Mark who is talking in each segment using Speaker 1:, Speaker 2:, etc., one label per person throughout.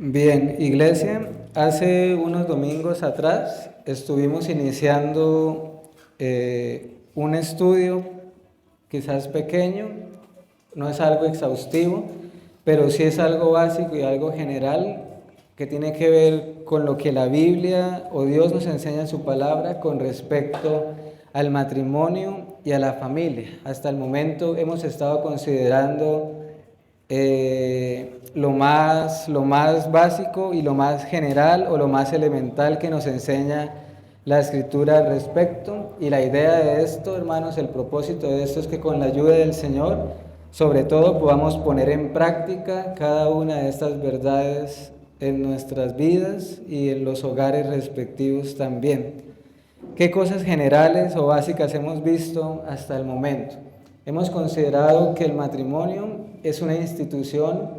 Speaker 1: Bien, iglesia, hace unos domingos atrás estuvimos iniciando un estudio, quizás pequeño, no es algo exhaustivo, pero sí es algo básico y algo general que tiene que ver con lo que la Biblia o Dios nos enseña en su palabra con respecto al matrimonio y a la familia. Hasta el momento hemos estado considerando lo más básico y lo más general o lo más elemental que nos enseña la Escritura al respecto. Y la idea de esto, hermanos, el propósito de esto es que con la ayuda del Señor, sobre todo, podamos poner en práctica cada una de estas verdades en nuestras vidas y en los hogares respectivos también. ¿Qué cosas generales o básicas hemos visto hasta el momento? Hemos considerado que el matrimonio es una institución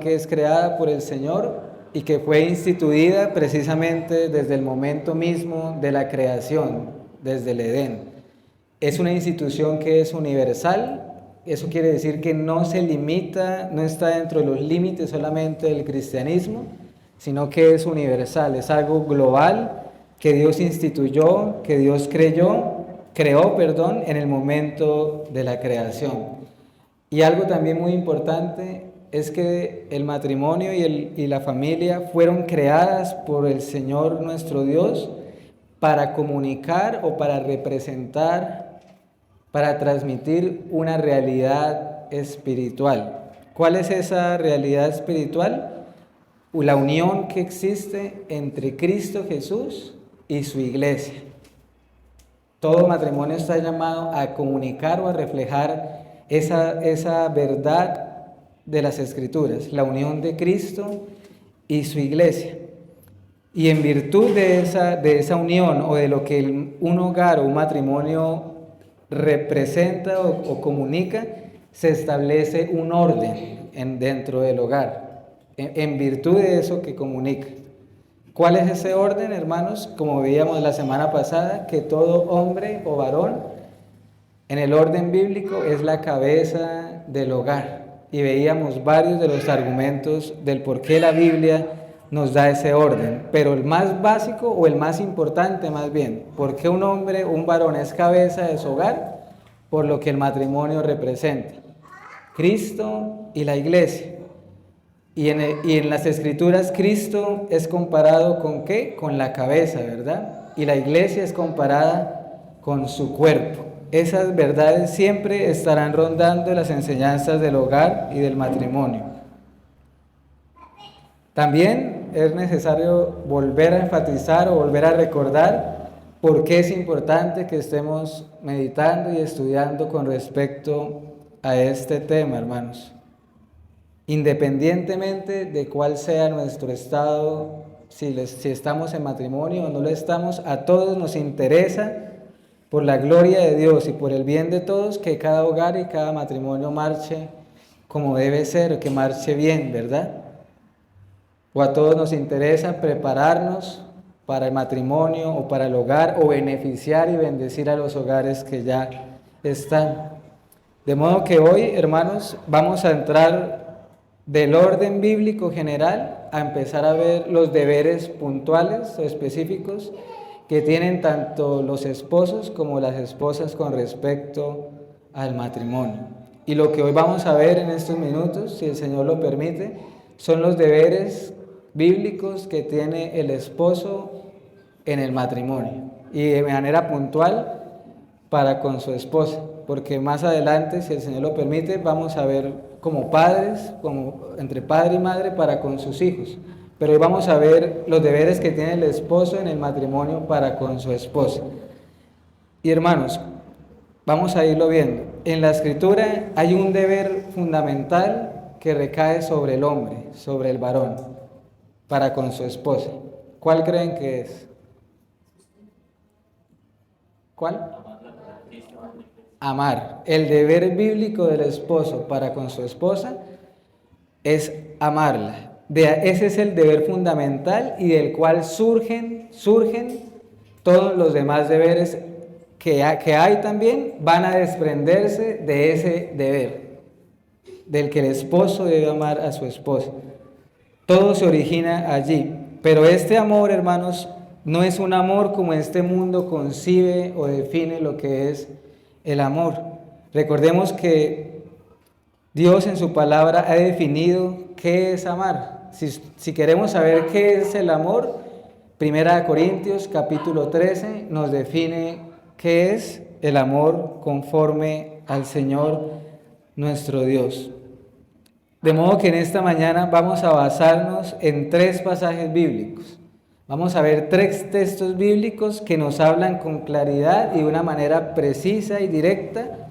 Speaker 1: que es creada por el Señor y que fue instituida precisamente desde el momento mismo de la creación, desde el Edén. Es una institución que es universal, eso quiere decir que no se limita, no está dentro de los límites solamente del cristianismo, sino que es universal, es algo global que Dios instituyó, que Dios creó, en el momento de la creación. Y algo también muy importante es que el matrimonio y la familia fueron creadas por el Señor nuestro Dios para comunicar o para representar, para transmitir una realidad espiritual. ¿Cuál es esa realidad espiritual? La unión que existe entre Cristo Jesús y su iglesia. Todo matrimonio está llamado a comunicar o a reflejar esa verdad de las Escrituras, la unión de Cristo y su iglesia. Y en virtud de esa unión o de lo que un hogar o un matrimonio representa o comunica, se establece un orden dentro del hogar, en virtud de eso que comunica. ¿Cuál es ese orden, hermanos? Como veíamos la semana pasada, que todo hombre o varón, en el orden bíblico, es la cabeza del hogar. Y veíamos varios de los argumentos del por qué la Biblia nos da ese orden. Pero el más básico o el más importante más bien, ¿por qué un hombre, un varón es cabeza de su hogar? Por lo que el matrimonio representa. Cristo y la iglesia. Y en las Escrituras Cristo es comparado ¿con qué? Con la cabeza, ¿verdad? Y la iglesia es comparada con su cuerpo. Esas verdades siempre estarán rondando las enseñanzas del hogar y del matrimonio. También es necesario volver a enfatizar o volver a recordar por qué es importante que estemos meditando y estudiando con respecto a este tema, hermanos. Independientemente de cuál sea nuestro estado, si estamos en matrimonio o no lo estamos, a todos nos interesa, por la gloria de Dios y por el bien de todos, que cada hogar y cada matrimonio marche como debe ser, que marche bien, ¿verdad? O a todos nos interesa prepararnos para el matrimonio o para el hogar, o beneficiar y bendecir a los hogares que ya están. De modo que hoy, hermanos, vamos a entrar del orden bíblico general a empezar a ver los deberes puntuales o específicos que tienen tanto los esposos como las esposas con respecto al matrimonio. Y lo que hoy vamos a ver en estos minutos, si el Señor lo permite, son los deberes bíblicos que tiene el esposo en el matrimonio y de manera puntual para con su esposa, porque más adelante, si el Señor lo permite, vamos a ver como padres, como entre padre y madre para con sus hijos. Pero hoy vamos a ver los deberes que tiene el esposo en el matrimonio para con su esposa. Y hermanos, vamos a irlo viendo. En la Escritura hay un deber fundamental que recae sobre el hombre, sobre el varón, para con su esposa. ¿Cuál creen que es? ¿Cuál? Amar. El deber bíblico del esposo para con su esposa es amarla. Ese es el deber fundamental y del cual surgen todos los demás deberes que hay también, van a desprenderse de ese deber, del que el esposo debe amar a su esposa. Todo se origina allí. Pero este amor, hermanos, no es un amor como este mundo concibe o define lo que es el amor. Recordemos que Dios en su palabra ha definido qué es amar. Si queremos saber qué es el amor, 1 Corintios capítulo 13 nos define qué es el amor conforme al Señor nuestro Dios. De modo que en esta mañana vamos a basarnos en 3 pasajes bíblicos. Vamos a ver 3 textos bíblicos que nos hablan con claridad y de una manera precisa y directa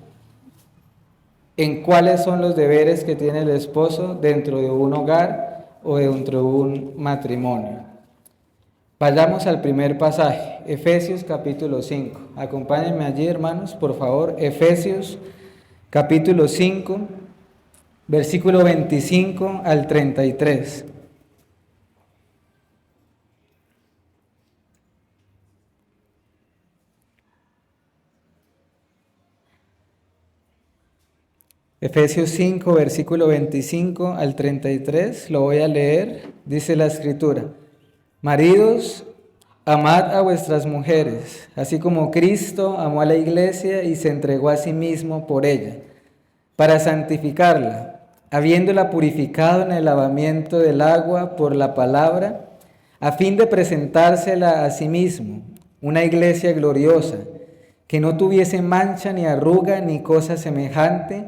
Speaker 1: en cuáles son los deberes que tiene el esposo dentro de un hogar o dentro de un matrimonio. Vayamos al primer pasaje, Efesios capítulo 5. Acompáñenme allí, hermanos, por favor. Efesios capítulo 5, versículo 25 al 33. Efesios 5, versículo 25 al 33, lo voy a leer, dice la Escritura: Maridos, amad a vuestras mujeres, así como Cristo amó a la iglesia y se entregó a sí mismo por ella, para santificarla, habiéndola purificado en el lavamiento del agua por la palabra, a fin de presentársela a sí mismo, una iglesia gloriosa, que no tuviese mancha ni arruga ni cosa semejante,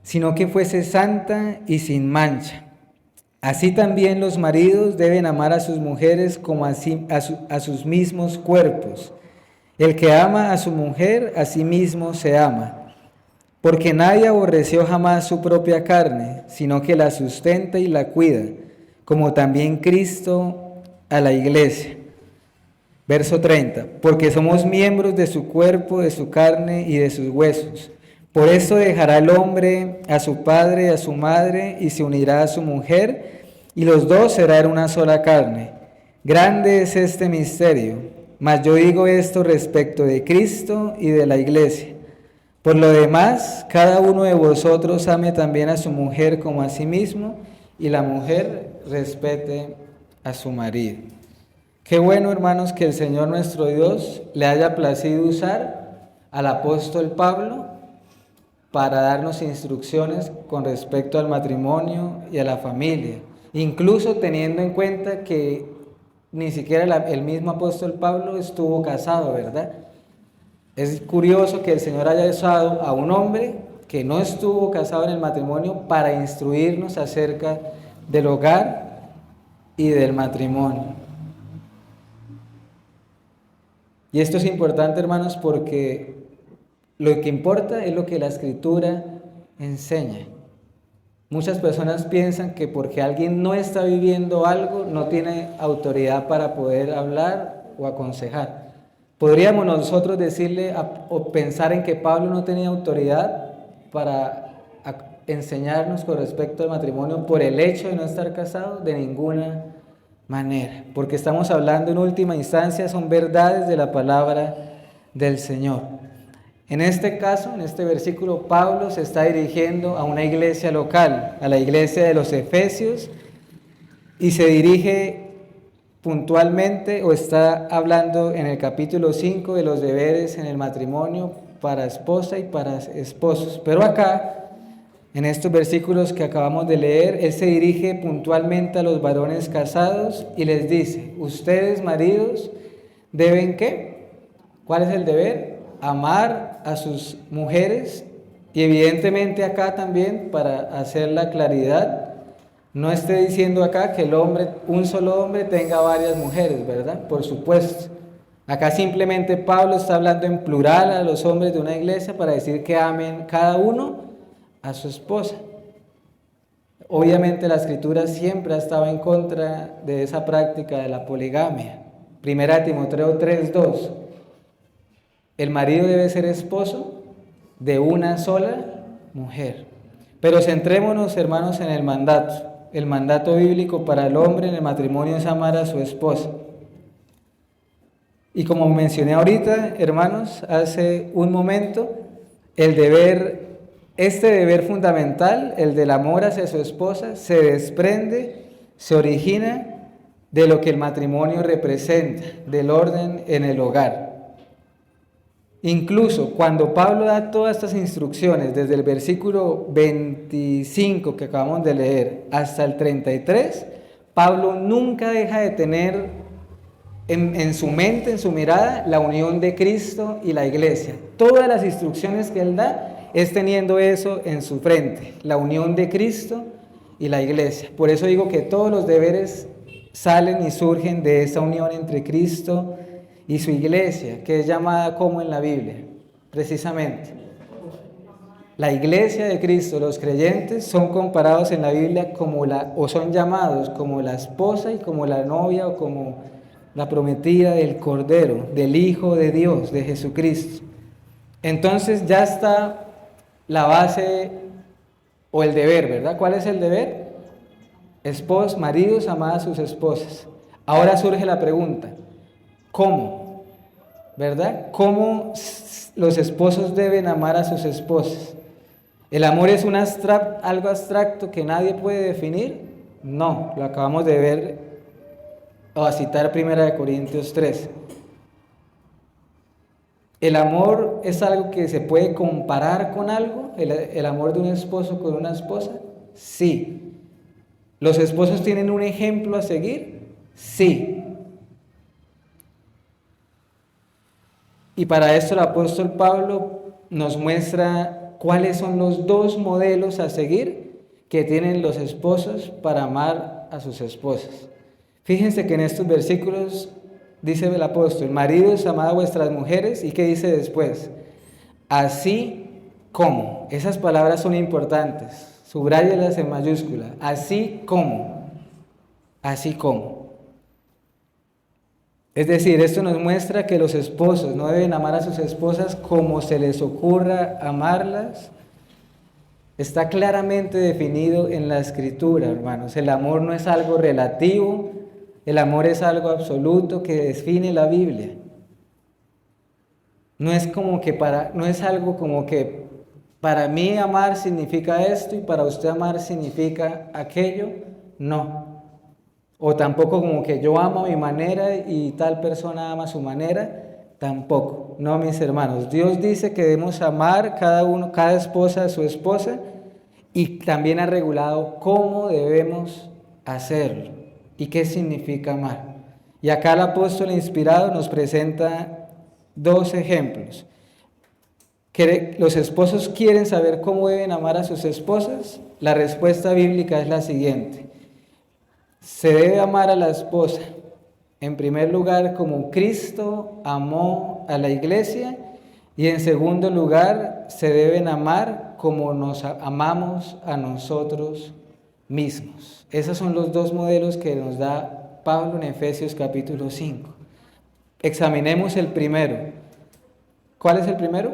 Speaker 1: sino que fuese santa y sin mancha. Así también los maridos deben amar a sus mujeres como a sus mismos cuerpos. El que ama a su mujer, a sí mismo se ama. Porque nadie aborreció jamás su propia carne, sino que la sustenta y la cuida, como también Cristo a la iglesia. Verso 30. Porque somos miembros de su cuerpo, de su carne y de sus huesos. Por eso dejará el hombre a su padre y a su madre, y se unirá a su mujer, y los dos serán una sola carne. Grande es este misterio, mas yo digo esto respecto de Cristo y de la iglesia. Por lo demás, cada uno de vosotros ame también a su mujer como a sí mismo, y la mujer respete a su marido. Qué bueno, hermanos, que el Señor nuestro Dios le haya placido usar al apóstol Pablo para darnos instrucciones con respecto al matrimonio y a la familia, incluso teniendo en cuenta que ni siquiera el mismo apóstol Pablo estuvo casado, ¿verdad? Es curioso que el Señor haya usado a un hombre que no estuvo casado en el matrimonio para instruirnos acerca del hogar y del matrimonio. Y esto es importante, hermanos, porque lo que importa es lo que la Escritura enseña. Muchas personas piensan que porque alguien no está viviendo algo, no tiene autoridad para poder hablar o aconsejar. ¿Podríamos nosotros decirle o pensar en que Pablo no tenía autoridad para enseñarnos con respecto al matrimonio por el hecho de no estar casado? De ninguna manera, porque estamos hablando en última instancia, son verdades de la palabra del Señor. En este caso, en este versículo, Pablo se está dirigiendo a una iglesia local, a la iglesia de los Efesios, y se dirige puntualmente o está hablando en el capítulo 5 de los deberes en el matrimonio para esposa y para esposos. Pero acá, en estos versículos que acabamos de leer, él se dirige puntualmente a los varones casados y les dice: ustedes, maridos, ¿deben qué? ¿Cuál es el deber? Amar a sus mujeres. Y evidentemente acá también, para hacer la claridad, no esté diciendo acá que el hombre, un solo hombre, tenga varias mujeres, ¿verdad? Por supuesto. Acá simplemente Pablo está hablando en plural a los hombres de una iglesia para decir que amen cada uno a su esposa. Obviamente la Escritura siempre ha estado en contra de esa práctica de la poligamia. 1 Timoteo 3:2. El marido debe ser esposo de una sola mujer. Pero centrémonos, hermanos, en el mandato. El mandato bíblico para el hombre en el matrimonio es amar a su esposa. Y como mencioné ahorita, hermanos, hace un momento, este deber fundamental, el del amor hacia su esposa, se desprende se origina de lo que el matrimonio representa, del orden en el hogar. Incluso cuando Pablo da todas estas instrucciones, desde el versículo 25 que acabamos de leer hasta el 33, Pablo nunca deja de tener en su mente, en su mirada, la unión de Cristo y la iglesia. Todas las instrucciones que él da es teniendo eso en su frente, la unión de Cristo y la iglesia. Por eso digo que todos los deberes salen y surgen de esa unión entre Cristo y su iglesia, que es llamada como en la Biblia, precisamente. La iglesia de Cristo, los creyentes, son comparados en la Biblia como o son llamados como la esposa y como la novia o como la prometida del Cordero, del Hijo de Dios, de Jesucristo. Entonces ya está la base o el deber, ¿verdad? ¿Cuál es el deber? Maridos, amad a sus esposas. Ahora surge la pregunta, ¿cómo? ¿Verdad? ¿Cómo los esposos deben amar a sus esposas? ¿El amor es algo abstracto que nadie puede definir? No, lo acabamos de ver o a citar 1 Corintios 3. ¿El amor es algo que se puede comparar con algo? ¿El amor de un esposo con una esposa? Sí. ¿Los esposos tienen un ejemplo a seguir? Sí. Y para esto el apóstol Pablo nos muestra cuáles son los dos modelos a seguir que tienen los esposos para amar a sus esposas. Fíjense que en estos versículos dice el apóstol, maridos, amad a vuestras mujeres, ¿y qué dice después? Así como, esas palabras son importantes, subráyelas en mayúscula, así como. Es decir, esto nos muestra que los esposos no deben amar a sus esposas como se les ocurra amarlas. Está claramente definido en la Escritura, hermanos. El amor no es algo relativo, el amor es algo absoluto que define la Biblia. No es algo como que para mí amar significa esto y para usted amar significa aquello. No. O tampoco como que yo amo a mi manera y tal persona ama a su manera. Tampoco. No, mis hermanos. Dios dice que debemos amar cada esposa a su esposa, y también ha regulado cómo debemos hacerlo y qué significa amar. Y acá el apóstol inspirado nos presenta dos ejemplos. ¿Los esposos quieren saber cómo deben amar a sus esposas? La respuesta bíblica es la siguiente. Se debe amar a la esposa, en primer lugar, como Cristo amó a la iglesia, y en segundo lugar, se deben amar como nos amamos a nosotros mismos. Esos son los dos modelos que nos da Pablo en Efesios capítulo 5. Examinemos el primero. ¿Cuál es el primero?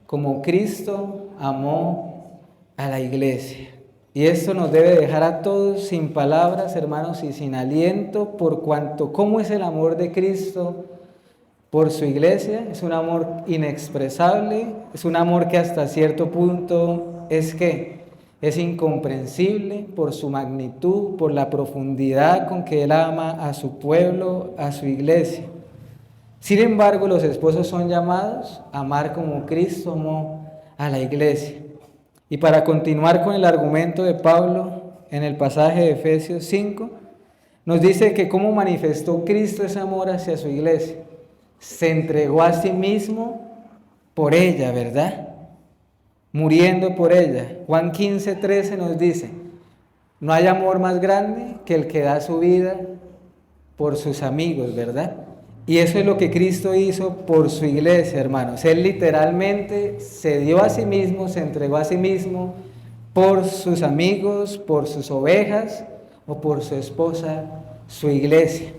Speaker 1: Como Cristo amó a la iglesia. Y esto nos debe dejar a todos sin palabras, hermanos, y sin aliento, por cuanto, ¿cómo es el amor de Cristo por su iglesia? Es un amor inexpresable, es un amor que hasta cierto punto es incomprensible por su magnitud, por la profundidad con que Él ama a su pueblo, a su iglesia. Sin embargo, los esposos son llamados a amar como Cristo amó a la iglesia. Y para continuar con el argumento de Pablo en el pasaje de Efesios 5, nos dice que cómo manifestó Cristo ese amor hacia su iglesia. Se entregó a sí mismo por ella, ¿verdad? Muriendo por ella. Juan 15:13 nos dice, no hay amor más grande que el que da su vida por sus amigos, ¿verdad? Y eso es lo que Cristo hizo por su iglesia, hermanos. Él literalmente se dio a sí mismo, se entregó a sí mismo por sus amigos, por sus ovejas o por su esposa, su iglesia.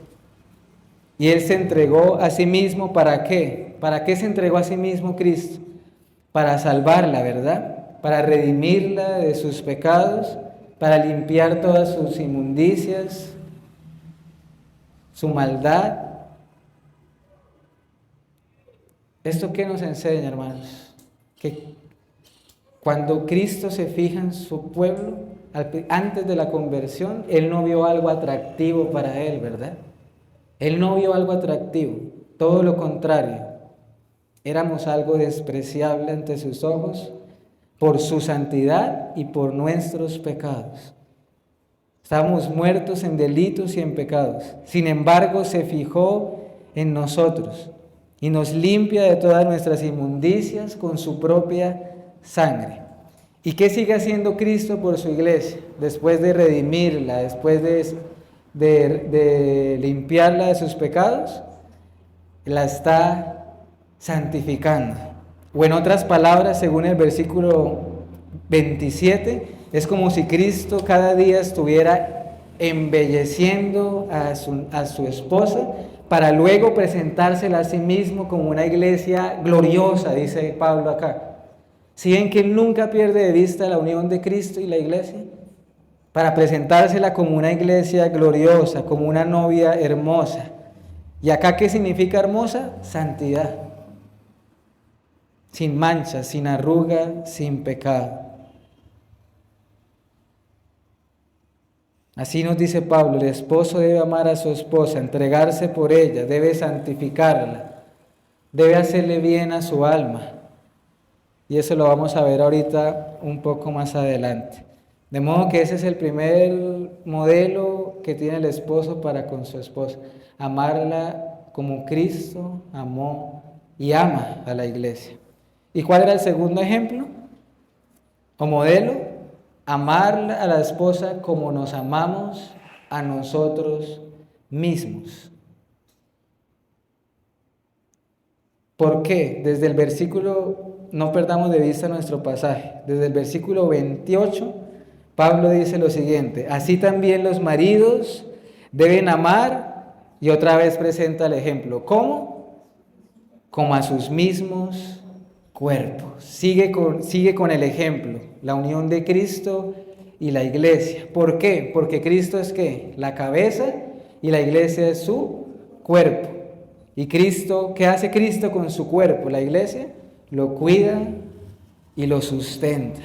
Speaker 1: Y Él se entregó a sí mismo, ¿para qué? ¿Para qué se entregó a sí mismo Cristo? Para salvarla, ¿verdad? Para redimirla de sus pecados, para limpiar todas sus inmundicias, su maldad. ¿Esto qué nos enseña, hermanos? Que cuando Cristo se fija en su pueblo, antes de la conversión, él no vio algo atractivo para él, ¿verdad? Él no vio algo atractivo, todo lo contrario. Éramos algo despreciable ante sus ojos por su santidad y por nuestros pecados. Estábamos muertos en delitos y en pecados. Sin embargo, se fijó en nosotros y nos limpia de todas nuestras inmundicias con su propia sangre. ¿Y qué sigue haciendo Cristo por su iglesia? Después de redimirla, después de limpiarla de sus pecados, la está santificando. O en otras palabras, según el versículo 27, es como si Cristo cada día estuviera embelleciendo a su esposa para luego presentársela a sí mismo como una iglesia gloriosa, dice Pablo acá. Si ven que él nunca pierde de vista la unión de Cristo y la iglesia, para presentársela como una iglesia gloriosa, como una novia hermosa. ¿Y acá qué significa hermosa? Santidad. Sin mancha, sin arruga, sin pecado. Así nos dice Pablo, el esposo debe amar a su esposa, entregarse por ella, debe santificarla, debe hacerle bien a su alma. Y eso lo vamos a ver ahorita un poco más adelante. De modo que ese es el primer modelo que tiene el esposo para con su esposa, amarla como Cristo amó y ama a la iglesia. ¿Y cuál era el segundo ejemplo o modelo? Amar a la esposa como nos amamos a nosotros mismos. ¿Por qué? Desde el versículo, no perdamos de vista nuestro pasaje, desde el versículo 28, Pablo dice lo siguiente: así también los maridos deben amar, y otra vez presenta el ejemplo. ¿Cómo? Como a sus mismos cuerpos. Sigue con el ejemplo, la unión de Cristo y la iglesia. ¿Por qué? Porque Cristo es ¿qué? La cabeza y la iglesia es su cuerpo. ¿Y Cristo, qué hace Cristo con su cuerpo? La iglesia lo cuida y lo sustenta.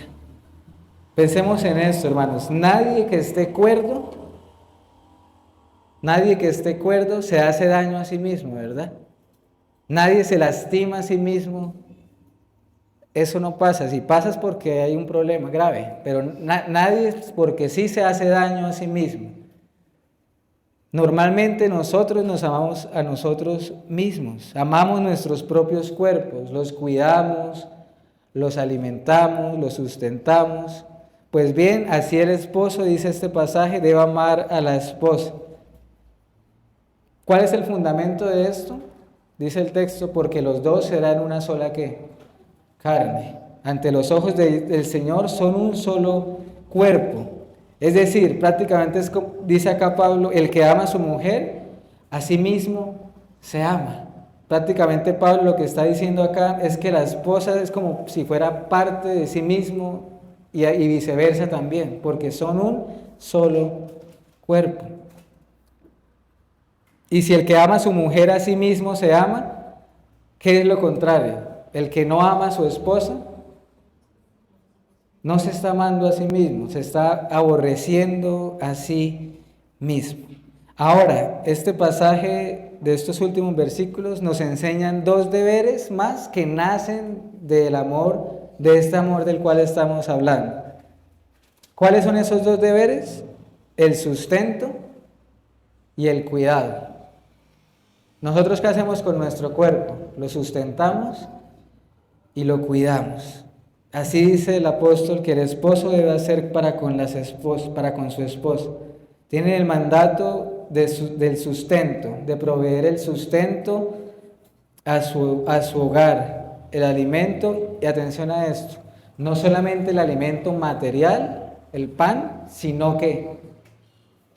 Speaker 1: Pensemos en esto, hermanos. Nadie que esté cuerdo se hace daño a sí mismo, ¿verdad? Nadie se lastima a sí mismo. Eso no pasa. Si pasa es porque hay un problema grave, pero nadie porque sí se hace daño a sí mismo. Normalmente nosotros nos amamos a nosotros mismos, amamos nuestros propios cuerpos, los cuidamos, los alimentamos, los sustentamos. Pues bien, así el esposo, dice este pasaje, debe amar a la esposa. ¿Cuál es el fundamento de esto? Dice el texto, porque los dos serán una sola ¿qué? Carne. Ante los ojos del Señor son un solo cuerpo. Es decir, prácticamente dice acá Pablo, el que ama a su mujer, a sí mismo se ama. Prácticamente Pablo lo que está diciendo acá es que la esposa es como si fuera parte de sí mismo y viceversa también, porque son un solo cuerpo. Y si el que ama a su mujer a sí mismo se ama, ¿qué es lo contrario? El que no ama a su esposa no se está amando a sí mismo, se está aborreciendo a sí mismo. Ahora, este pasaje de estos últimos versículos nos enseñan dos deberes más que nacen del amor, de este amor del cual estamos hablando. ¿Cuáles son esos dos deberes? El sustento y el cuidado. ¿Nosotros qué hacemos con nuestro cuerpo? Lo sustentamos y lo cuidamos. Así dice el apóstol que el esposo debe hacer para con su esposa. Tiene el mandato del sustento, de proveer el sustento a su hogar, el alimento, y atención a esto, no solamente el alimento material, el pan, sino que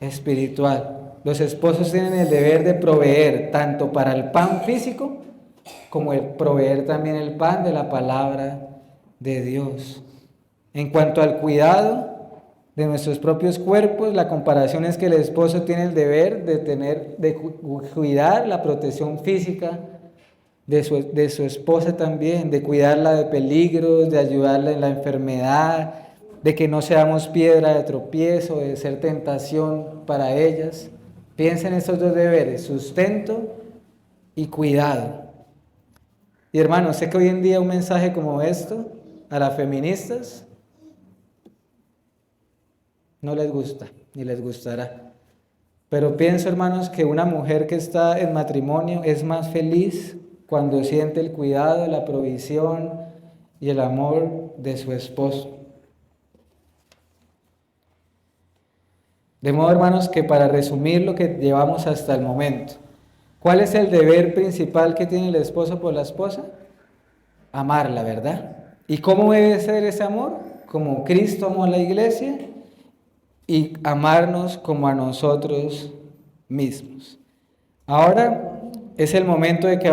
Speaker 1: espiritual. Los esposos tienen el deber de proveer tanto para el pan físico como el proveer también el pan de la palabra de Dios. En cuanto al cuidado de nuestros propios cuerpos, la comparación es que el esposo tiene el deber de cuidar la protección física de su esposa también, de cuidarla de peligros, de ayudarla en la enfermedad, de que no seamos piedra de tropiezo, de ser tentación para ellas. Piensa en estos dos deberes, sustento y cuidado. Y hermanos, sé que hoy en día un mensaje como esto a las feministas no les gusta, ni les gustará. Pero pienso, hermanos, que una mujer que está en matrimonio es más feliz cuando siente el cuidado, la provisión y el amor de su esposo. De modo, hermanos, que para resumir lo que llevamos hasta el momento, ¿cuál es el deber principal que tiene el esposo por la esposa? Amarla, ¿verdad? ¿Y cómo debe ser ese amor? Como Cristo amó a la iglesia y amarnos como a nosotros mismos. Ahora es el momento de que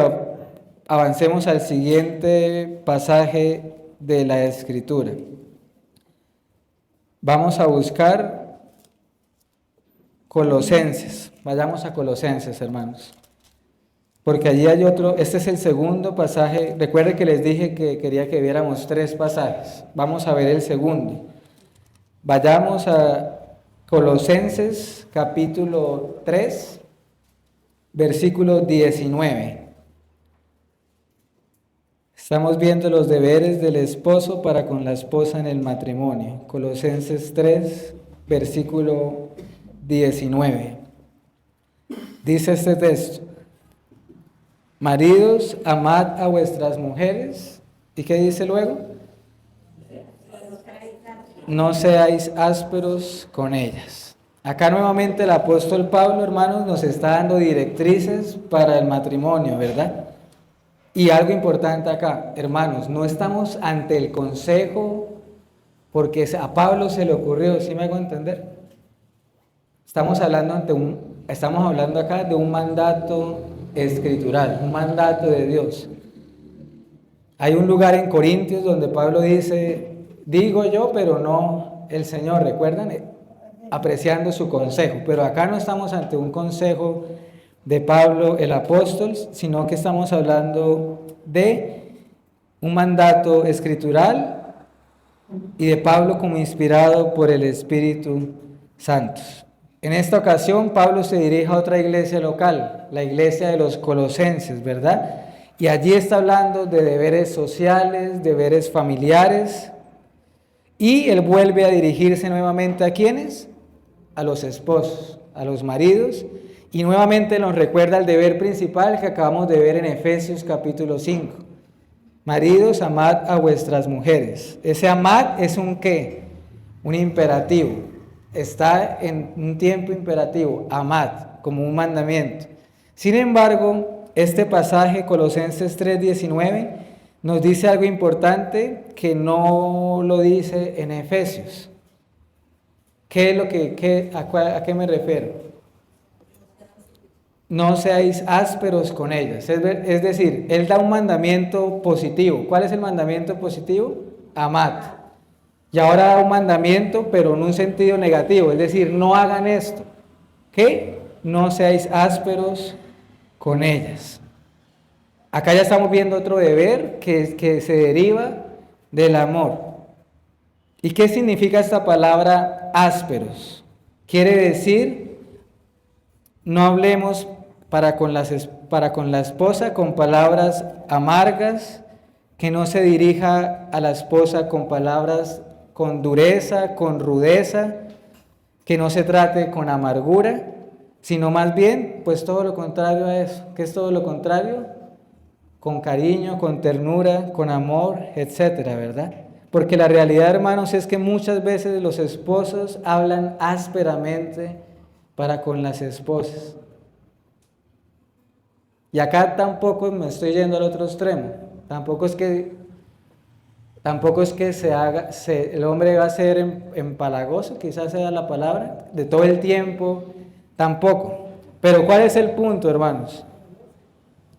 Speaker 1: avancemos al siguiente pasaje de la Escritura. Vamos a buscar Colosenses. Vayamos a Colosenses, hermanos. Porque allí hay otro, este es el segundo pasaje. Recuerden que les dije que quería que viéramos 3 pasajes. Vamos a ver el segundo. Vayamos a Colosenses capítulo 3, versículo 19. Estamos viendo los deberes del esposo para con la esposa en el matrimonio. Colosenses 3, versículo 19. Dice este texto: maridos, amad a vuestras mujeres. ¿Y qué dice luego? No seáis ásperos con ellas. Acá nuevamente el apóstol Pablo, hermanos, nos está dando directrices para el matrimonio, ¿verdad? Y algo importante acá, hermanos, no estamos ante el consejo porque a Pablo se le ocurrió, ¿sí me hago entender? Estamos hablando acá de un mandato escritural, un mandato de Dios. Hay un lugar en Corintios donde Pablo dice: digo yo, pero no el Señor, ¿recuerdan? Apreciando su consejo. Pero acá no estamos ante un consejo de Pablo el apóstol, sino que estamos hablando de un mandato escritural y de Pablo como inspirado por el Espíritu Santo. En esta ocasión Pablo se dirige a otra iglesia local, la iglesia de los Colosenses, ¿verdad? Y allí está hablando de deberes sociales, deberes familiares. Y él vuelve a dirigirse nuevamente ¿a quiénes? A los esposos, a los maridos. Y nuevamente nos recuerda el deber principal que acabamos de ver en Efesios capítulo 5. Maridos, amad a vuestras mujeres. Ese amad es un ¿qué? Un imperativo. Está en un tiempo imperativo, amad, como un mandamiento. Sin embargo, este pasaje, Colosenses 3:19, nos dice algo importante que no lo dice en Efesios. ¿Qué es lo a qué me refiero? No seáis ásperos con ellas. Es decir, él da un mandamiento positivo. ¿Cuál es el mandamiento positivo? Amad. Y ahora da un mandamiento, pero en un sentido negativo. Es decir, no hagan esto. ¿Qué? No seáis ásperos con ellas. Acá ya estamos viendo otro deber que se deriva del amor. ¿Y qué significa esta palabra ásperos? Quiere decir, no hablemos para con la esposa con palabras amargas, que no se dirija a la esposa con palabras con dureza, con rudeza, que no se trate con amargura, sino más bien, pues todo lo contrario a eso. ¿Qué es todo lo contrario? Con cariño, con ternura, con amor, etcétera, ¿verdad? Porque la realidad, hermanos, es que muchas veces los esposos hablan ásperamente para con las esposas. Y acá tampoco me estoy yendo al otro extremo. Tampoco es que el hombre va a ser empalagoso, quizás sea la palabra, de todo el tiempo, tampoco. Pero ¿cuál es el punto, hermanos?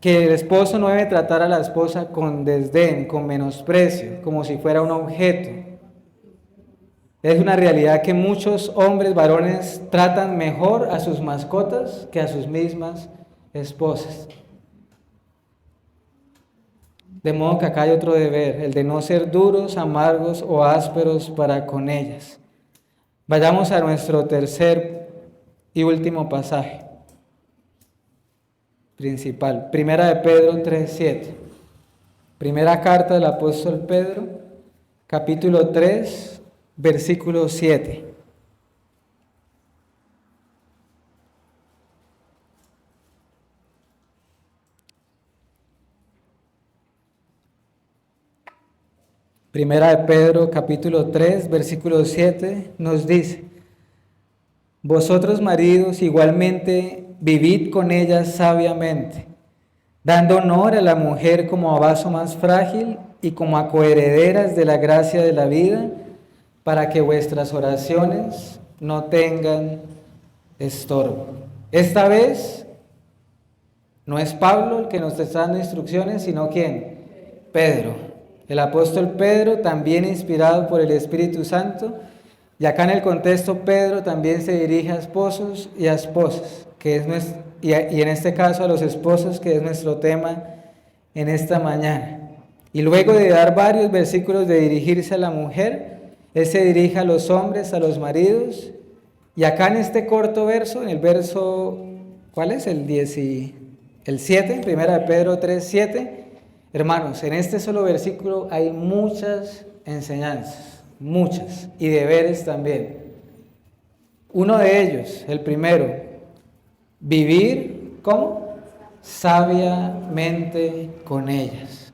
Speaker 1: Que el esposo no debe tratar a la esposa con desdén, con menosprecio, como si fuera un objeto. Es una realidad que muchos hombres, varones, tratan mejor a sus mascotas que a sus mismas esposas. De modo que acá hay otro deber, el de no ser duros, amargos o ásperos para con ellas. Vayamos a nuestro tercer y último pasaje principal. Primera de Pedro 3:7. Primera carta del apóstol Pedro, capítulo 3, versículo 7. Primera de Pedro, capítulo 3, versículo 7, nos dice: vosotros maridos igualmente vivid con ellas sabiamente, dando honor a la mujer como a vaso más frágil y como a coherederas de la gracia de la vida, para que vuestras oraciones no tengan estorbo. Esta vez no es Pablo el que nos está dando instrucciones, sino ¿quién? Pedro. El apóstol Pedro, también inspirado por el Espíritu Santo, y acá en el contexto Pedro también se dirige a esposos y a esposas, y en este caso a los esposos, que es nuestro tema en esta mañana. Y luego de dar varios versículos de dirigirse a la mujer, él se dirige a los hombres, a los maridos, y acá en este corto verso, en el verso, ¿cuál es? El 7, primera de Pedro 3:7. Hermanos, en este solo versículo hay muchas enseñanzas, muchas, y deberes también. Uno de ellos, el primero, vivir, ¿cómo? Sabiamente con ellas.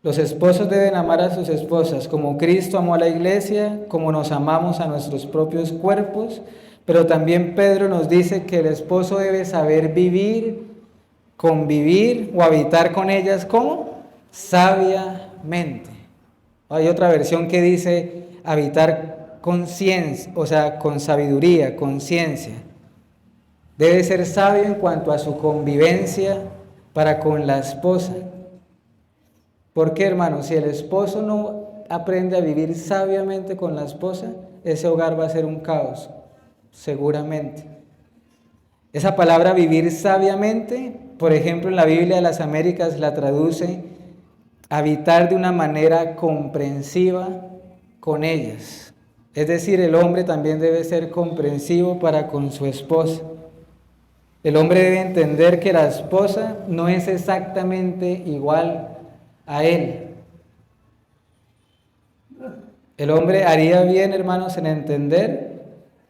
Speaker 1: Los esposos deben amar a sus esposas como Cristo amó a la iglesia, como nos amamos a nuestros propios cuerpos, pero también Pedro nos dice que el esposo debe saber vivir, convivir o habitar con ellas, ¿cómo? Sabiamente. Hay otra versión que dice habitar con ciencia, o sea, con sabiduría, con ciencia. Debe ser sabio en cuanto a su convivencia para con la esposa. ¿Por qué, hermanos? Si el esposo no aprende a vivir sabiamente con la esposa, ese hogar va a ser un caos, seguramente. Esa palabra vivir sabiamente, por ejemplo, en la Biblia de las Américas la traduce habitar de una manera comprensiva con ellas. Es decir, el hombre también debe ser comprensivo para con su esposa. El hombre debe entender que la esposa no es exactamente igual a él. El hombre haría bien, hermanos, en entender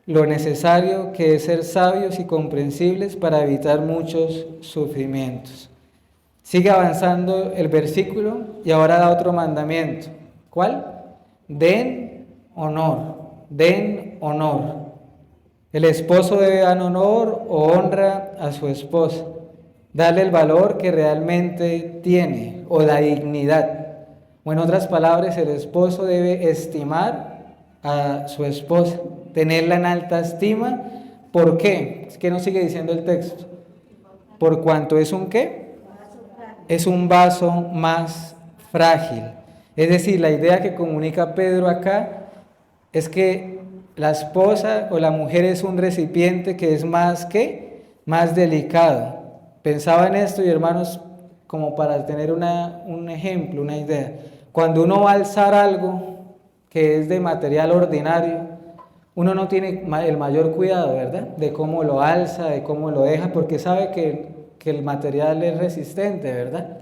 Speaker 1: lo necesario que es ser sabios y comprensibles para evitar muchos sufrimientos. Sigue avanzando el versículo y ahora da otro mandamiento. ¿Cuál? Den honor, den honor. El esposo debe dar honor o honra a su esposa, darle el valor que realmente tiene o la dignidad. O en otras palabras, el esposo debe estimar a su esposa, tenerla en alta estima. ¿Por qué? ¿Qué nos sigue diciendo el texto? Por cuanto es un ¿qué? Es un vaso más frágil. Es decir, la idea que comunica Pedro acá es que la esposa o la mujer es un recipiente que es más ¿qué? Más delicado. Pensaba en esto y hermanos, como para tener un ejemplo, una idea. Cuando uno va a alzar algo que es de material ordinario, uno no tiene el mayor cuidado, ¿verdad? De cómo lo alza, de cómo lo deja, porque sabe que el material es resistente, ¿verdad?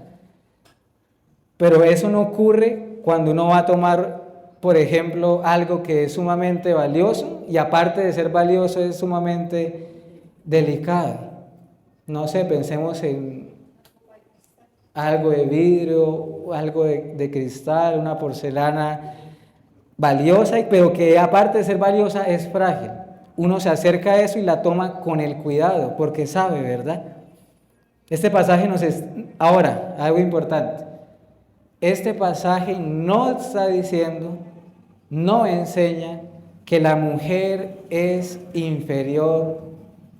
Speaker 1: Pero eso no ocurre cuando uno va a tomar, por ejemplo, algo que es sumamente valioso y aparte de ser valioso es sumamente delicado. No sé, pensemos en algo de vidrio, algo de cristal, una porcelana valiosa, pero que aparte de ser valiosa es frágil. Uno se acerca a eso y la toma con el cuidado, porque sabe, ¿verdad? Este pasaje ahora, algo importante. Este pasaje no está diciendo, no enseña que la mujer es inferior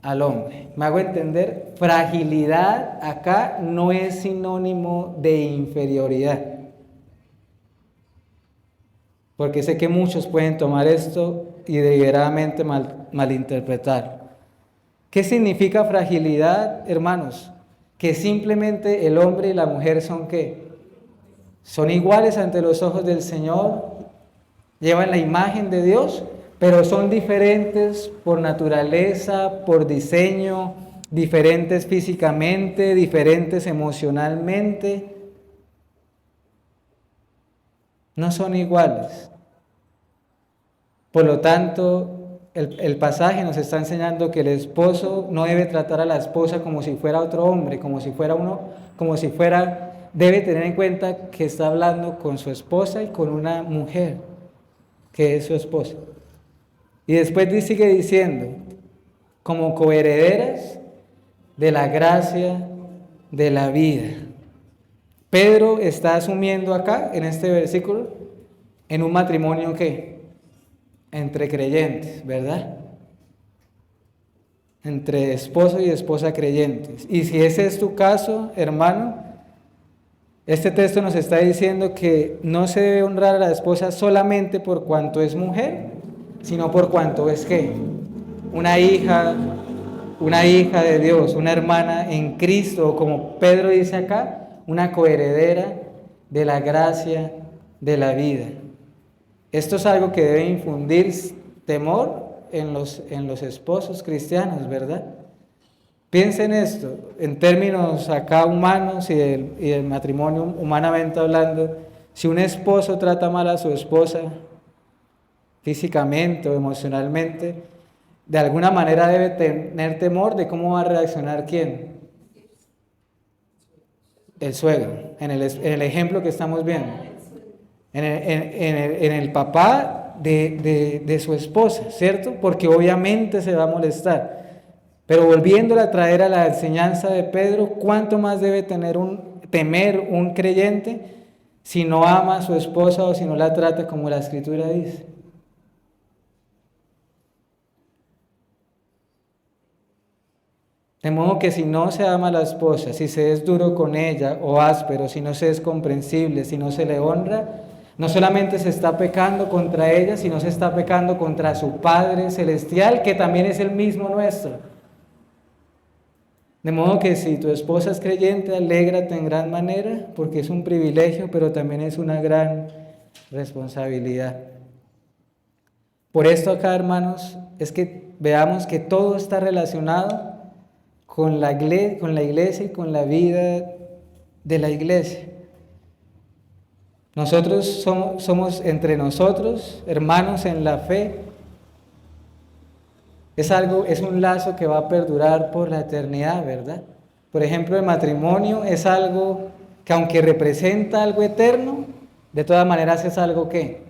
Speaker 1: al hombre. ¿Me hago entender? Fragilidad acá no es sinónimo de inferioridad. Porque sé que muchos pueden tomar esto y deliberadamente malinterpretar. ¿Qué significa fragilidad, hermanos? que simplemente el hombre y la mujer son ¿qué? Son iguales ante los ojos del Señor, llevan la imagen de Dios, pero son diferentes por naturaleza, por diseño, diferentes físicamente, diferentes emocionalmente. No son iguales. Por lo tanto, el pasaje nos está enseñando que el esposo no debe tratar a la esposa como si fuera otro hombre, debe tener en cuenta que está hablando con su esposa y con una mujer, que es su esposa. Y después sigue diciendo, como coherederas de la gracia de la vida. Pedro está asumiendo acá, en este versículo, en un matrimonio que entre creyentes, ¿verdad? Entre esposo y esposa creyentes. Y si ese es tu caso, hermano, este texto nos está diciendo que no se debe honrar a la esposa solamente por cuanto es mujer, sino por cuanto es ¿qué? Una hija de Dios, una hermana en Cristo, como Pedro dice acá, una coheredera de la gracia de la vida. Esto es algo que debe infundir temor en los esposos cristianos, ¿verdad? Piensen esto, en términos acá humanos y del matrimonio humanamente hablando, si un esposo trata mal a su esposa, físicamente o emocionalmente, de alguna manera debe tener temor de cómo va a reaccionar ¿quién? El suegro, en el ejemplo que estamos viendo. En el papá de su esposa, ¿cierto? Porque obviamente se va a molestar. Pero volviéndola a traer a la enseñanza de Pedro, ¿cuánto más debe temer un creyente si no ama a su esposa o si no la trata como la Escritura dice? De modo que si no se ama a la esposa, si se es duro con ella o áspero, si no se es comprensible, si no se le honra, no solamente se está pecando contra ella, sino se está pecando contra su Padre Celestial, que también es el mismo nuestro. De modo que si tu esposa es creyente, alégrate en gran manera, porque es un privilegio, pero también es una gran responsabilidad. Por esto acá, hermanos, es que veamos que todo está relacionado con la iglesia y con la vida de la iglesia. Nosotros somos entre nosotros, hermanos en la fe. Es un lazo que va a perdurar por la eternidad, ¿verdad? Por ejemplo, el matrimonio es algo que aunque representa algo eterno, de todas maneras es algo que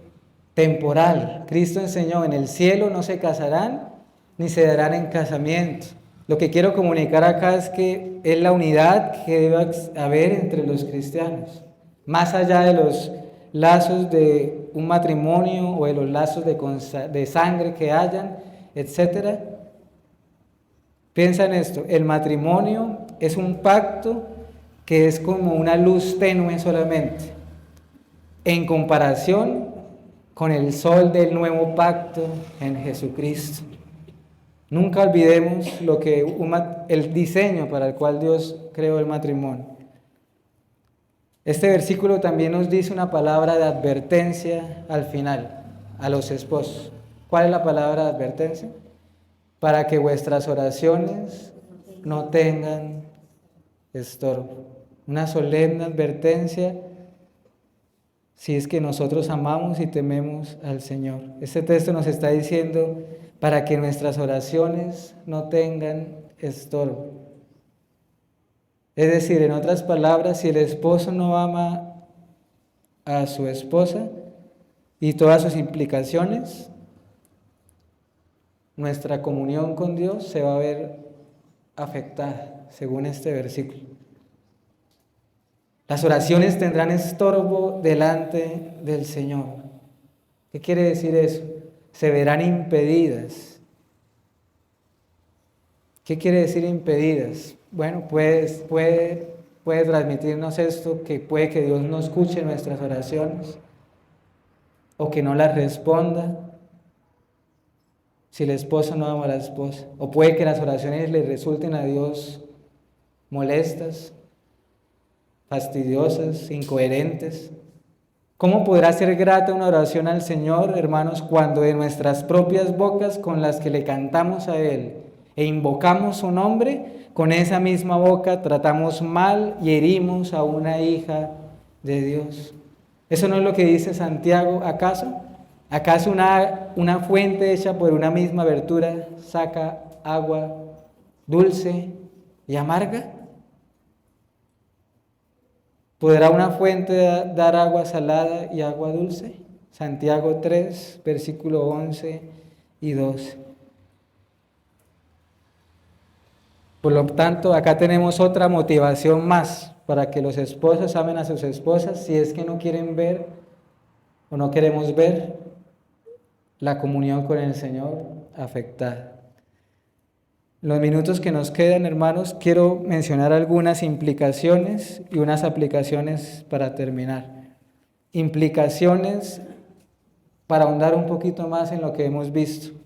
Speaker 1: temporal. Cristo enseñó, en el cielo no se casarán ni se darán en casamiento. Lo que quiero comunicar acá es que es la unidad que debe haber entre los cristianos, más allá de los lazos de un matrimonio o de los lazos de sangre que hayan, etc. Piensa en esto, el matrimonio es un pacto que es como una luz tenue solamente, en comparación con el sol del nuevo pacto en Jesucristo. Nunca olvidemos el diseño para el cual Dios creó el matrimonio. Este versículo también nos dice una palabra de advertencia al final, a los esposos. ¿Cuál es la palabra de advertencia? Para que vuestras oraciones no tengan estorbo. Una solemne advertencia si es que nosotros amamos y tememos al Señor. Este texto nos está diciendo para que nuestras oraciones no tengan estorbo. Es decir, en otras palabras, si el esposo no ama a su esposa y todas sus implicaciones, nuestra comunión con Dios se va a ver afectada, según este versículo. Las oraciones tendrán estorbo delante del Señor. ¿Qué quiere decir eso? Se verán impedidas. ¿Qué quiere decir impedidas? Bueno, puede transmitirnos esto, que puede que Dios no escuche nuestras oraciones o que no las responda si el esposo no ama a la esposa. O puede que las oraciones le resulten a Dios molestas, fastidiosas, incoherentes. ¿Cómo podrá ser grata una oración al Señor, hermanos, cuando de nuestras propias bocas con las que le cantamos a Él e invocamos su nombre, con esa misma boca tratamos mal y herimos a una hija de Dios? ¿Eso no es lo que dice Santiago, acaso? ¿Acaso una fuente hecha por una misma abertura saca agua dulce y amarga? ¿Podrá una fuente dar agua salada y agua dulce? Santiago 3, versículo 11 y 12. Por lo tanto, acá tenemos otra motivación más para que los esposos amen a sus esposas, si es que no quieren ver o no queremos ver la comunión con el Señor afectada. Los minutos que nos quedan, hermanos, quiero mencionar algunas implicaciones y unas aplicaciones para terminar. Implicaciones para ahondar un poquito más en lo que hemos visto.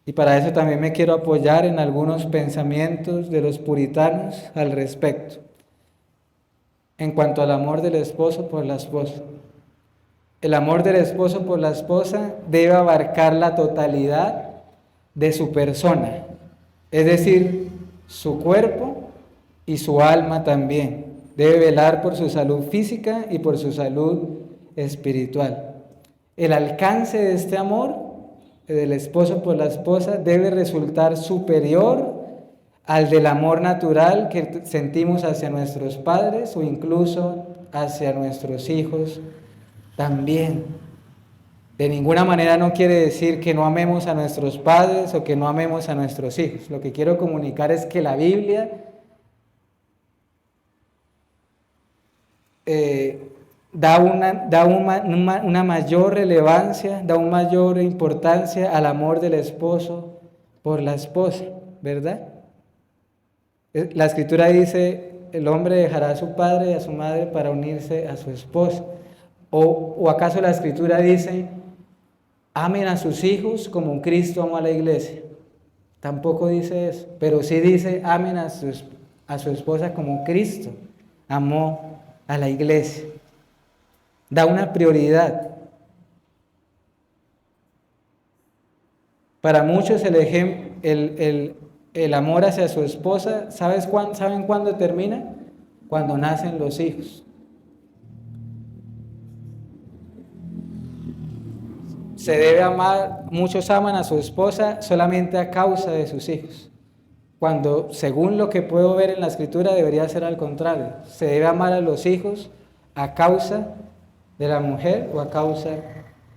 Speaker 1: Y para eso también me quiero apoyar en algunos pensamientos de los puritanos al respecto. En cuanto al amor del esposo por la esposa. El amor del esposo por la esposa debe abarcar la totalidad de su persona, es decir, su cuerpo y su alma también. Debe velar por su salud física y por su salud espiritual. El alcance de este amor del esposo por la esposa debe resultar superior al del amor natural que sentimos hacia nuestros padres o incluso hacia nuestros hijos también. De ninguna manera no quiere decir que no amemos a nuestros padres o que no amemos a nuestros hijos. Lo que quiero comunicar es que la Biblia da una mayor relevancia, da una mayor importancia al amor del esposo por la esposa, ¿verdad? La Escritura dice, el hombre dejará a su padre y a su madre para unirse a su esposa. ¿O acaso la Escritura dice, amen a sus hijos como Cristo amó a la iglesia? Tampoco dice eso, pero sí dice, amen a su esposa como Cristo amó a la iglesia. Da una prioridad. Para muchos el amor hacia su esposa, ¿saben cuándo termina? Cuando nacen los hijos. Se debe amar, muchos aman a su esposa solamente a causa de sus hijos, cuando según lo que puedo ver en la Escritura debería ser al contrario. Se debe amar a los hijos a causa de la mujer o a causa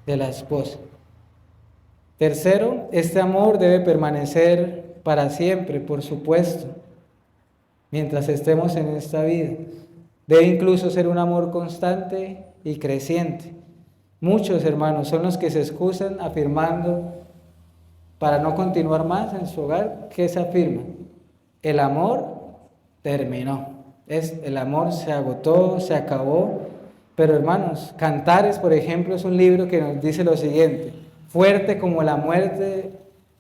Speaker 1: de la esposa. Tercero, este amor debe permanecer para siempre, por supuesto, mientras estemos en esta vida. Debe incluso ser un amor constante y creciente. Muchos hermanos son los que se excusan afirmando, para no continuar más en su hogar, ¿qué se afirma? El amor terminó. El amor se agotó, se acabó. Pero hermanos, Cantares, por ejemplo, es un libro que nos dice lo siguiente: fuerte como la muerte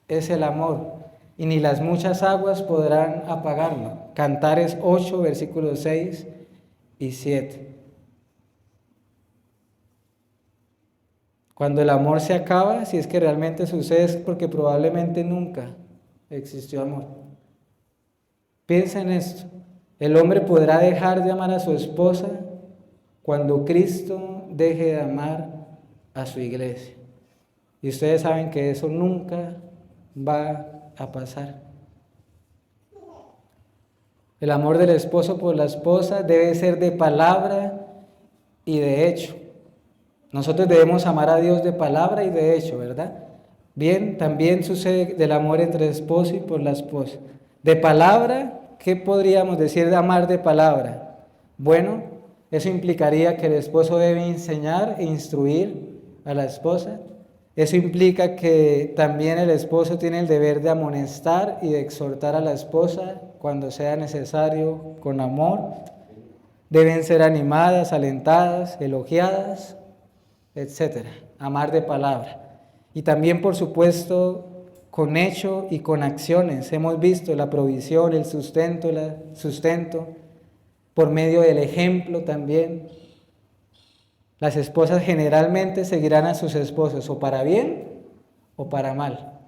Speaker 1: es el amor, y ni las muchas aguas podrán apagarlo. Cantares 8, versículos 6 y 7. Cuando el amor se acaba, si es que realmente sucede, es porque probablemente nunca existió amor. Piensa en esto. El hombre podrá dejar de amar a su esposa cuando Cristo deje de amar a su iglesia. Y ustedes saben que eso nunca va a pasar. El amor del esposo por la esposa debe ser de palabra y de hecho. Nosotros debemos amar a Dios de palabra y de hecho, ¿verdad? Bien, también sucede del amor entre esposo y por la esposa. De palabra, ¿qué podríamos decir de amar de palabra? Bueno, eso implicaría que el esposo debe enseñar e instruir a la esposa. Eso implica que también el esposo tiene el deber de amonestar y de exhortar a la esposa cuando sea necesario con amor. Deben ser animadas, alentadas, elogiadas, etcétera. Amar de palabra. Y también, por supuesto, con hecho y con acciones. Hemos visto la provisión, el sustento, por medio del ejemplo también. Las esposas generalmente seguirán a sus esposos o para bien o para mal.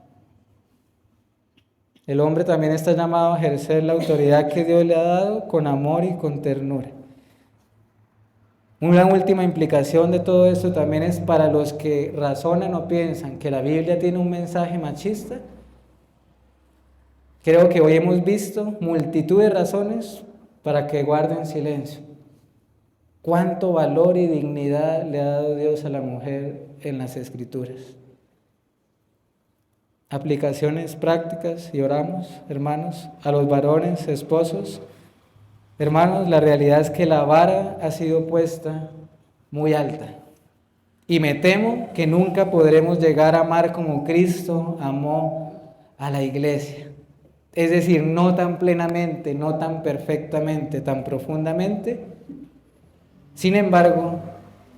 Speaker 1: El hombre también está llamado a ejercer la autoridad que Dios le ha dado con amor y con ternura. Una última implicación de todo esto también es para los que razonan o piensan que la Biblia tiene un mensaje machista. Creo que hoy hemos visto multitud de razones para que guarden silencio. Cuánto valor y dignidad le ha dado Dios a la mujer en las Escrituras. Aplicaciones prácticas y oramos, hermanos, a los varones, esposos. Hermanos, la realidad es que la vara ha sido puesta muy alta. Y me temo que nunca podremos llegar a amar como Cristo amó a la iglesia. Es decir, no tan plenamente, no tan perfectamente, tan profundamente. Sin embargo,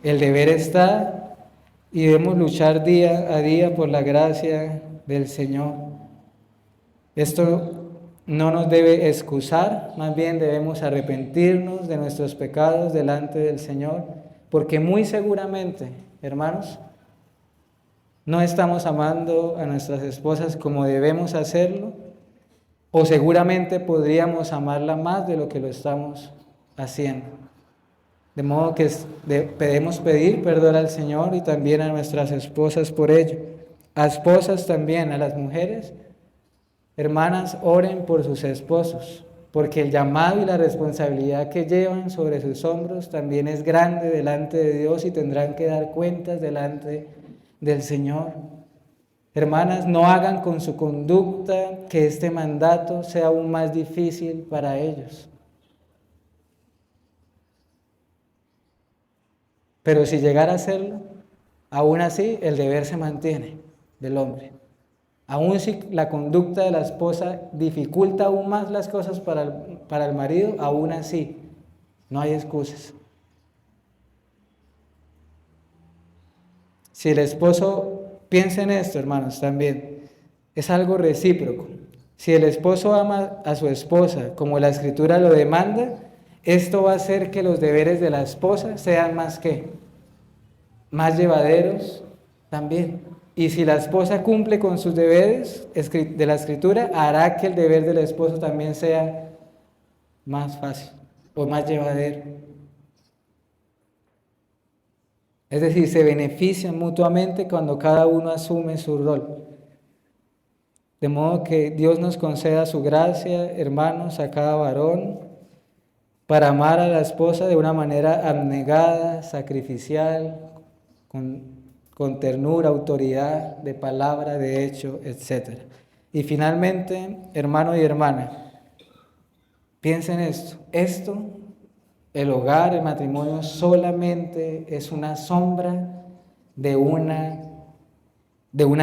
Speaker 1: el deber está y debemos luchar día a día por la gracia del Señor. Esto no nos debe excusar, más bien debemos arrepentirnos de nuestros pecados delante del Señor, porque muy seguramente, hermanos, no estamos amando a nuestras esposas como debemos hacerlo, o seguramente podríamos amarla más de lo que lo estamos haciendo. De modo que debemos pedir perdón al Señor y también a nuestras esposas por ello. A esposas también, a las mujeres, hermanas, oren por sus esposos, porque el llamado y la responsabilidad que llevan sobre sus hombros también es grande delante de Dios y tendrán que dar cuentas delante del Señor. Hermanas, no hagan con su conducta que este mandato sea aún más difícil para ellos. Pero si llegara a hacerlo, aún así el deber se mantiene del hombre. Aún si la conducta de la esposa dificulta aún más las cosas para el marido, aún así no hay excusas. Si el esposo piensa en esto, hermanos, también es algo recíproco. Si el esposo ama a su esposa como la Escritura lo demanda, esto va a hacer que los deberes de la esposa sean más llevaderos también. Y si la esposa cumple con sus deberes de la Escritura, hará que el deber del esposo también sea más fácil o más llevadero. Es decir, se benefician mutuamente cuando cada uno asume su rol. De modo que Dios nos conceda su gracia, hermanos, a cada varón, para amar a la esposa de una manera abnegada, sacrificial, con ternura, autoridad, de palabra, de hecho, etc. Y finalmente, hermano y hermana, piensen esto, el hogar, el matrimonio, solamente es una sombra de una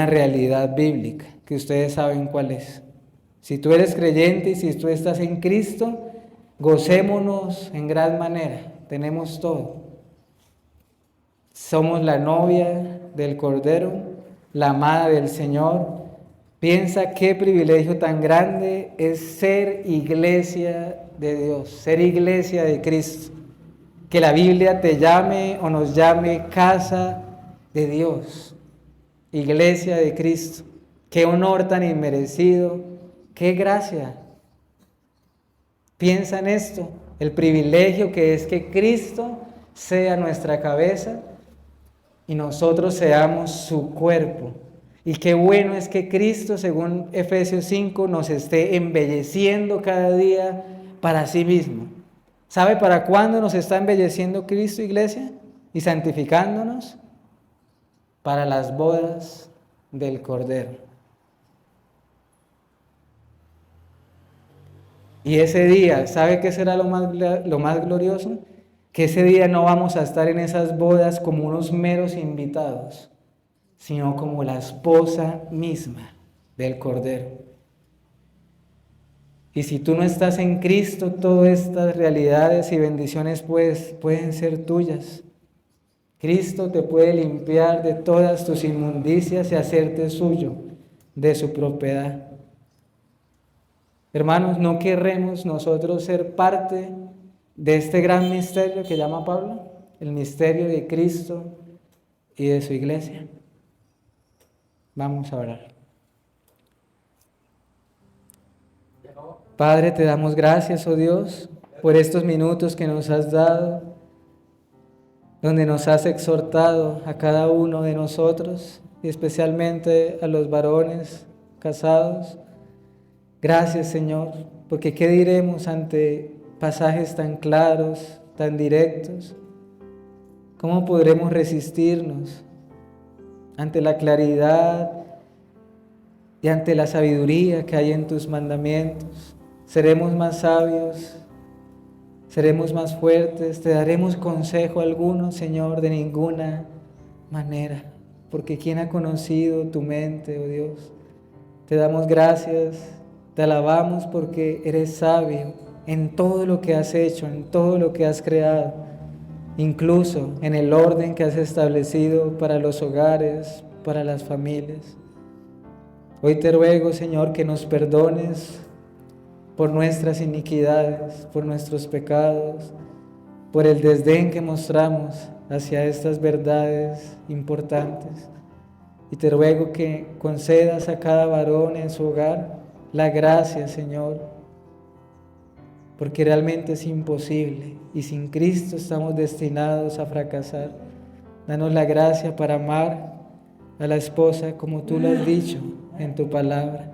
Speaker 1: realidad bíblica, que ustedes saben cuál es. Si tú eres creyente y si tú estás en Cristo, gocémonos en gran manera, tenemos todo. Somos la novia del Cordero, la amada del Señor. Piensa qué privilegio tan grande es ser iglesia de Dios, ser iglesia de Cristo. Que la Biblia te llame o nos llame casa de Dios, iglesia de Cristo. Qué honor tan inmerecido, qué gracia. Piensa en esto, el privilegio que es que Cristo sea nuestra cabeza y nosotros seamos su cuerpo. Y qué bueno es que Cristo, según Efesios 5, nos esté embelleciendo cada día para sí mismo. ¿Sabe para cuándo nos está embelleciendo Cristo, iglesia? Y santificándonos para las bodas del Cordero. Y ese día, ¿sabe qué será lo más glorioso? Que ese día no vamos a estar en esas bodas como unos meros invitados, sino como la esposa misma del Cordero. Y si tú no estás en Cristo, todas estas realidades y bendiciones pueden ser tuyas. Cristo te puede limpiar de todas tus inmundicias y hacerte suyo. de su propiedad. Hermanos, ¿no querremos nosotros ser parte de este gran misterio que llama Pablo? El misterio de Cristo y de su iglesia. Vamos a orar. Padre, te damos gracias, oh Dios, por estos minutos que nos has dado, donde nos has exhortado a cada uno de nosotros, y especialmente a los varones casados. Gracias, Señor, porque ¿qué diremos ante pasajes tan claros, tan directos? ¿Cómo podremos resistirnos ante la claridad y ante la sabiduría que hay en tus mandamientos? Seremos más sabios, seremos más fuertes, te daremos consejo alguno, Señor, de ninguna manera, porque ¿quién ha conocido tu mente, oh Dios? Te damos gracias, te alabamos porque eres sabio en todo lo que has hecho, en todo lo que has creado, incluso en el orden que has establecido para los hogares, para las familias. Hoy te ruego, Señor, que nos perdones por nuestras iniquidades, por nuestros pecados, por el desdén que mostramos hacia estas verdades importantes. Y te ruego que concedas a cada varón en su hogar la gracia, Señor, porque realmente es imposible y sin Cristo estamos destinados a fracasar. Danos la gracia para amar a la esposa como tú lo has dicho en tu palabra.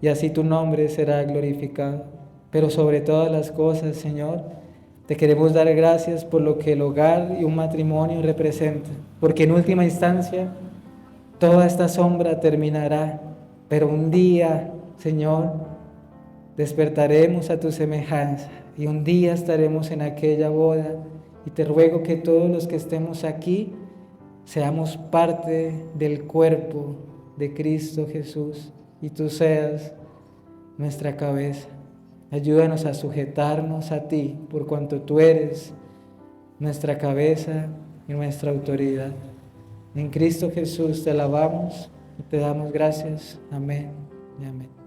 Speaker 1: Y así tu nombre será glorificado. Pero sobre todas las cosas, Señor, te queremos dar gracias por lo que el hogar y un matrimonio representan. Porque en última instancia, toda esta sombra terminará. Pero un día, Señor, despertaremos a tu semejanza. Y un día estaremos en aquella boda. Y te ruego que todos los que estemos aquí seamos parte del cuerpo de Cristo Jesús. Y tú seas nuestra cabeza. Ayúdanos a sujetarnos a ti, por cuanto tú eres nuestra cabeza y nuestra autoridad. En Cristo Jesús te alabamos y te damos gracias. Amén y amén.